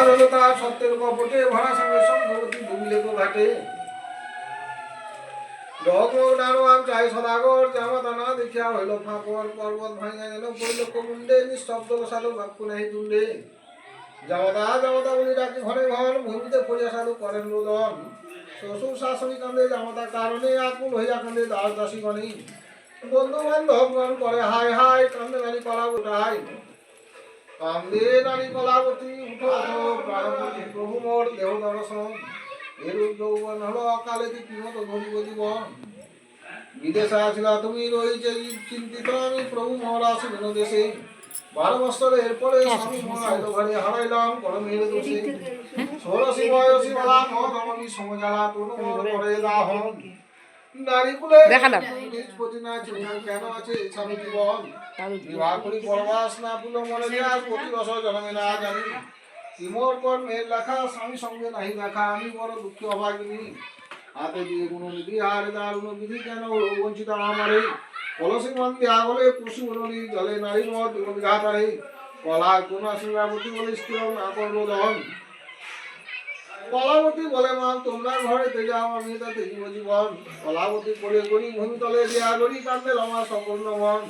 হলো তার সত্যের কপটে ভরা সঙ্গে সম্ভবতী ডুবিলে তো ঘাটে ডগমগ ডানোয়াম চাই সদাগর জামাতা না দেখিয়া হইল ফাঁকর পর্বত ভাঙিয়া গেল পড়িল কমুন্ডে নিঃশব্দ সাধু বাক্য নাহি তুন্ডে জামাতা জামাতা বলি ডাকি ঘরে ঘর ভূমিতে পড়িয়া সাধু করেন রোদন শ্বশুর শাশুড়ি কান্দে জামাতা কারণে আকুল হইয়া কান্দে দাস দাসী গণী বন্ধু বান্ধব গণ করে হাই হাই কান্দে নারী কলা গোটাই কান্দে নারী কলাবতী উঠো উঠো প্রাণপতি প্রভু মোর দেহ দর্শন এরূপ যৌবন হলো অকালে কি মতো ধরিব জীবন বিদেশে আসিলা তুমি রয়েছে চিন্তিত আমি প্রভু মোর আসিলেন দেশে 12 বছর এরপরে স্বামী মোর আইলো ঘরে হারাইলাম কলমের দোষে ষোড়শী বয়সী বলা মত আমি সমজালা তোর মোর করে দাহন নারী কুলে নিজ পতি না চিন্তা কেন আছে স্বামী জীবন বিবাহ করি পরবাস না পুলো মনে দেয়ার প্রতি রস জন্মে না জানি তিমোর কর্মের লেখা স্বামী সঙ্গে নাহি দেখা আমি বড় দুঃখী অভাগিনী হাতে দিয়ে গুণ নিধি আর দারুণ বিধি কেন হলো বঞ্চিত আমারে কলসী মন্দির আগলে পশু বলি জলে নারী মত বিঘাতারে কলা কোন আসিবাবতী বলে স্থির না করবো দহন কলাবতী বলে মা তোমরা ঘরেতে যাও আমি তাতে জীবন কলাবতী পড়ে করি ভূমিতলে দেয়া গড়ি কান্দে রমা সম্পূর্ণ মন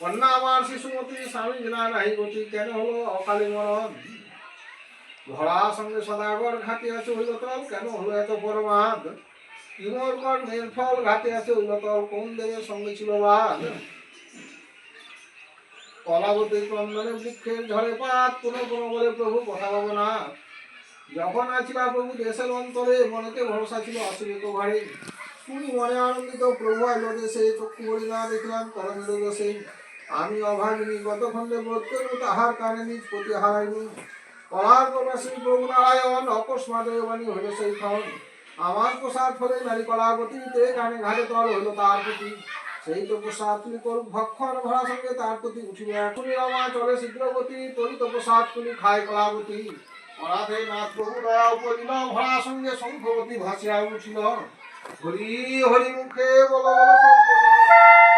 কন্যা আমার শিশুমতী স্বামী বিনা নাহি গতি কেন হলো অকালে মরণ ধরা সঙ্গে সদাগর ঘাটি আছে হইলতল কেন হলো এত পরমাদ তিমোর কর নির্ফল ঘাটি আছে হইলতল কোন দেবের সঙ্গে ছিল বাদ কলাবতী ক্রন্দনে বৃক্ষের ঝরে পাত কোনো কোনো বলে প্রভু কথা পাব না যখন আছিলা প্রভু দেশের অন্তরে মনেতে ভরসা ছিল আসিবে তো ঘরে শুনি মনে আনন্দিত প্রভু আইল দেশে চক্ষু বলি না দেখলাম করমের দোষে আমি অভাগিনী গতখণ্ডে বোধ করবো তাহার কানে নিজ প্রতি হারাইনি কলার প্রবাসী প্রভু নারায়ণ অকস্মাৎ বাণী হইল সেই ক্ষণ আমার প্রসাদ ফলে নারী কলাবতীতে কানে ঘাটে তল হইল তার প্রতি সেই তো প্রসাদ তুমি করুক ভক্ষণ ভরা সঙ্গে তার প্রতি উঠিবে এখনই রমা চলে শীঘ্রগতি তরি তো প্রসাদ তুমি খায় কলাবতী অনাথে নাথ প্রভু দয়া উপদিল ভরা সঙ্গে শঙ্খবতী ভাসিয়া উঠিল হরি হরি মুখে বল বল